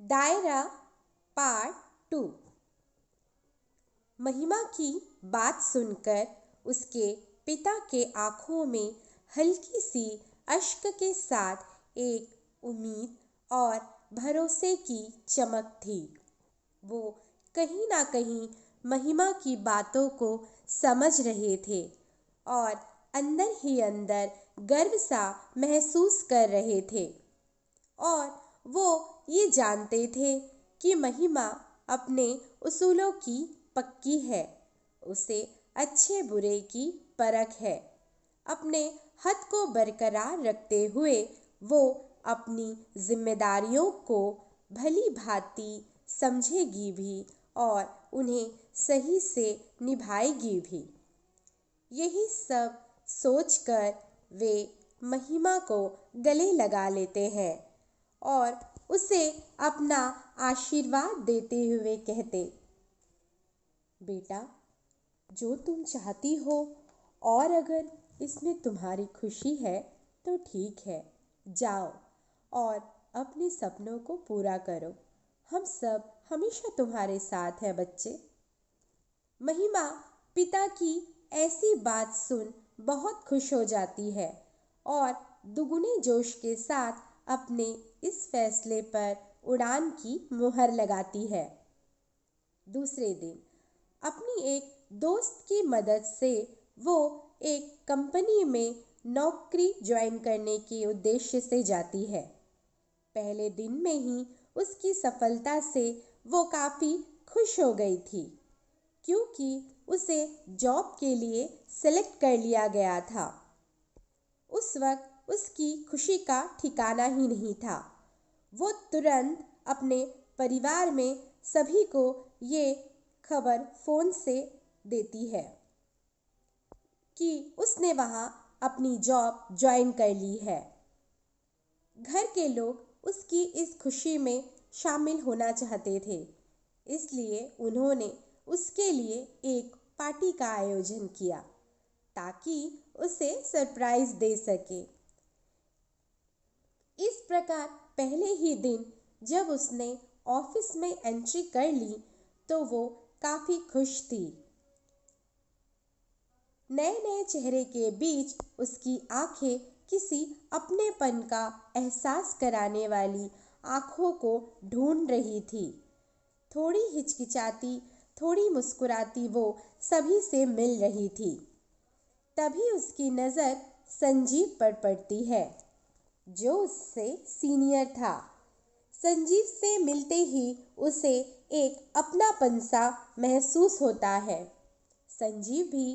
दायरा पार्ट 2। महिमा की बात सुनकर उसके पिता के आंखों में हल्की सी अश्क के साथ एक उम्मीद और भरोसे की चमक थी। वो कहीं ना कहीं महिमा की बातों को समझ रहे थे और अंदर ही अंदर गर्व सा महसूस कर रहे थे। और वो ये जानते थे कि महिमा अपने उसूलों की पक्की है, उसे अच्छे बुरे की परख है। अपने हद को बरकरार रखते हुए वो अपनी जिम्मेदारियों को भली भांति समझेगी भी और उन्हें सही से निभाएगी भी। यही सब सोचकर वे महिमा को गले लगा लेते हैं और उसे अपना आशीर्वाद देते हुए कहते, बेटा, जो तुम चाहती हो और अगर इसमें तुम्हारी खुशी है तो ठीक है, जाओ और अपने सपनों को पूरा करो। हम सब हमेशा तुम्हारे साथ हैं बच्चे। महिमा पिता की ऐसी बात सुन बहुत खुश हो जाती है और दुगुने जोश के साथ अपने इस फैसले पर उड़ान की मुहर लगाती है। दूसरे दिन अपनी एक दोस्त की मदद से वो एक कंपनी में नौकरी ज्वाइन करने के उद्देश्य से जाती है। पहले दिन में ही उसकी सफलता से वो काफ़ी खुश हो गई थी, क्योंकि उसे जॉब के लिए सेलेक्ट कर लिया गया था। उस वक्त उसकी खुशी का ठिकाना ही नहीं था। वो तुरंत अपने परिवार में सभी को ये खबर फ़ोन से देती है कि उसने वहाँ अपनी जॉब ज्वाइन कर ली है। घर के लोग उसकी इस खुशी में शामिल होना चाहते थे, इसलिए उन्होंने उसके लिए एक पार्टी का आयोजन किया ताकि उसे सरप्राइज दे सके। इस प्रकार पहले ही दिन जब उसने ऑफिस में एंट्री कर ली तो वो काफ़ी खुश थी। नए नए चेहरे के बीच उसकी आंखें किसी अपनेपन का एहसास कराने वाली आंखों को ढूंढ रही थी। थोड़ी हिचकिचाती, थोड़ी मुस्कुराती वो सभी से मिल रही थी। तभी उसकी नज़र संजीव पर पड़ती है, जो उससे सीनियर था। संजीव से मिलते ही उसे एक अपनापन सा महसूस होता है। संजीव भी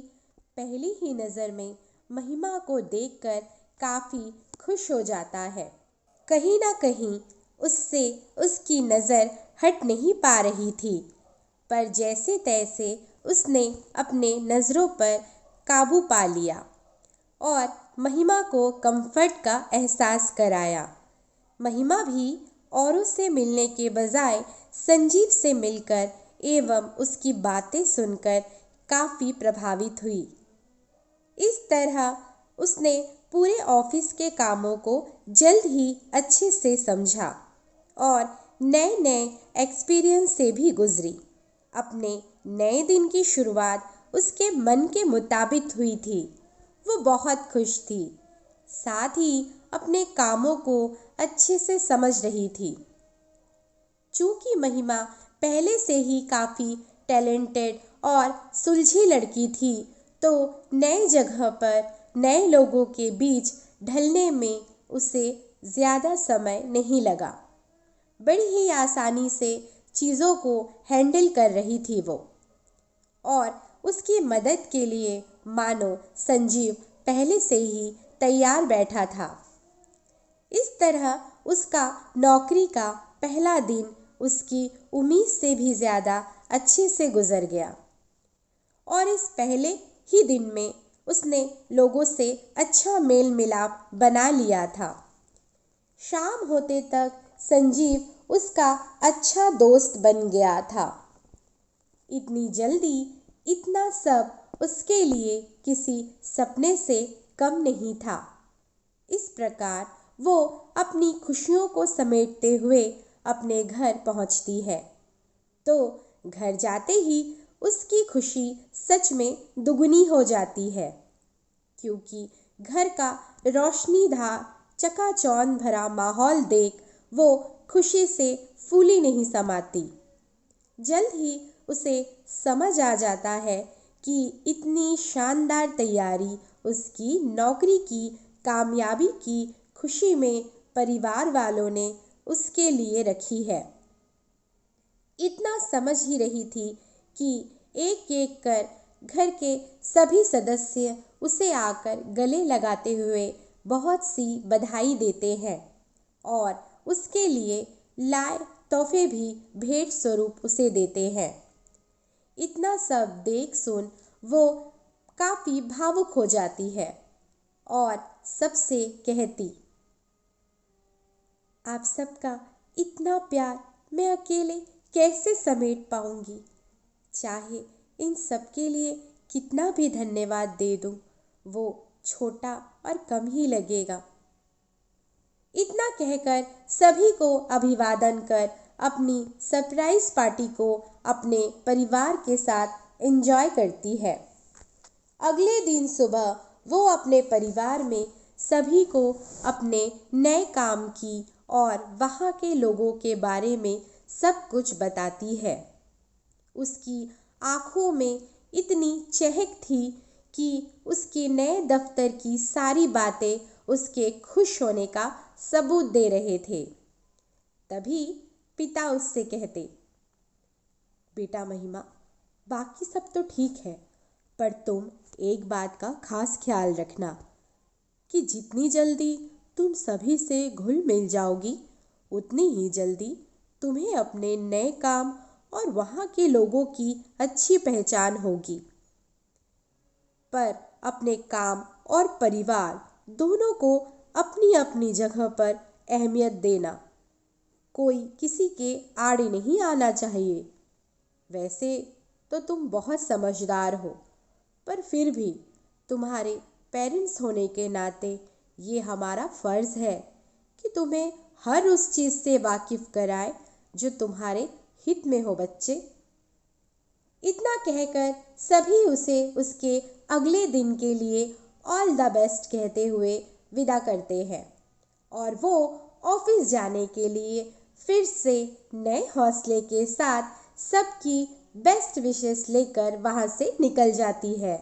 पहली ही नज़र में महिमा को देखकर काफ़ी खुश हो जाता है। कहीं ना कहीं उससे उसकी नज़र हट नहीं पा रही थी, पर जैसे तैसे उसने अपने नज़रों पर काबू पा लिया और महिमा को कंफर्ट का एहसास कराया। महिमा भी औरों से मिलने के बजाय संजीव से मिलकर एवं उसकी बातें सुनकर काफ़ी प्रभावित हुई। इस तरह उसने पूरे ऑफिस के कामों को जल्द ही अच्छे से समझा और नए नए एक्सपीरियंस से भी गुजरी। अपने नए दिन की शुरुआत उसके मन के मुताबिक हुई थी। वो बहुत खुश थी, साथ ही अपने कामों को अच्छे से समझ रही थी। चूँकि महिमा पहले से ही काफ़ी टैलेंटेड और सुलझी लड़की थी, तो नए जगह पर नए लोगों के बीच ढलने में उसे ज़्यादा समय नहीं लगा। बड़ी ही आसानी से चीज़ों को हैंडल कर रही थी वो, और उसकी मदद के लिए मानो संजीव पहले से ही तैयार बैठा था। इस तरह उसका नौकरी का पहला दिन उसकी उम्मीद से भी ज़्यादा अच्छे से गुजर गया और इस पहले ही दिन में उसने लोगों से अच्छा मेल मिलाप बना लिया था। शाम होते तक संजीव उसका अच्छा दोस्त बन गया था। इतनी जल्दी इतना सब उसके लिए किसी सपने से कम नहीं था। इस प्रकार वो अपनी खुशियों को समेटते हुए अपने घर पहुंचती है तो घर जाते ही उसकी खुशी सच में दुगनी हो जाती है, क्योंकि घर का रोशनीदार चकाचौंध भरा माहौल देख वो खुशी से फूली नहीं समाती। जल्द ही उसे समझ आ जाता है कि इतनी शानदार तैयारी उसकी नौकरी की कामयाबी की खुशी में परिवार वालों ने उसके लिए रखी है। इतना समझ ही रही थी कि एक एक कर घर के सभी सदस्य उसे आकर गले लगाते हुए बहुत सी बधाई देते हैं और उसके लिए लाए तोहफे भी भेंट स्वरूप उसे देते हैं। इतना सब देख सुन वो काफ़ी भावुक हो जाती है और सबसे कहती, आप सबका इतना प्यार मैं अकेले कैसे समेट पाऊंगी। चाहे इन सब के लिए कितना भी धन्यवाद दे दूं, वो छोटा और कम ही लगेगा। इतना कहकर सभी को अभिवादन कर अपनी सरप्राइज पार्टी को अपने परिवार के साथ एंजॉय करती है। अगले दिन सुबह वो अपने परिवार में सभी को अपने नए काम की और वहाँ के लोगों के बारे में सब कुछ बताती है। उसकी आँखों में इतनी चहक थी कि उसके नए दफ्तर की सारी बातें उसके खुश होने का सबूत दे रहे थे। तभी पिता उससे कहते, बेटा महिमा, बाकी सब तो ठीक है, पर तुम एक बात का खास ख्याल रखना कि जितनी जल्दी तुम सभी से घुल मिल जाओगी, उतनी ही जल्दी तुम्हें अपने नए काम और वहाँ के लोगों की अच्छी पहचान होगी। पर अपने काम और परिवार दोनों को अपनी अपनी जगह पर अहमियत देना। कोई किसी के आड़े नहीं आना चाहिए। वैसे तो तुम बहुत समझदार हो, पर फिर भी तुम्हारे पेरेंट्स होने के नाते ये हमारा फ़र्ज़ है कि तुम्हें हर उस चीज़ से वाकिफ़ कराए जो तुम्हारे हित में हो बच्चे। इतना कहकर सभी उसे उसके अगले दिन के लिए ऑल द बेस्ट कहते हुए विदा करते हैं और वो ऑफिस जाने के लिए फिर से नए हौसले के साथ सबकी बेस्ट विशेस लेकर वहाँ से निकल जाती है।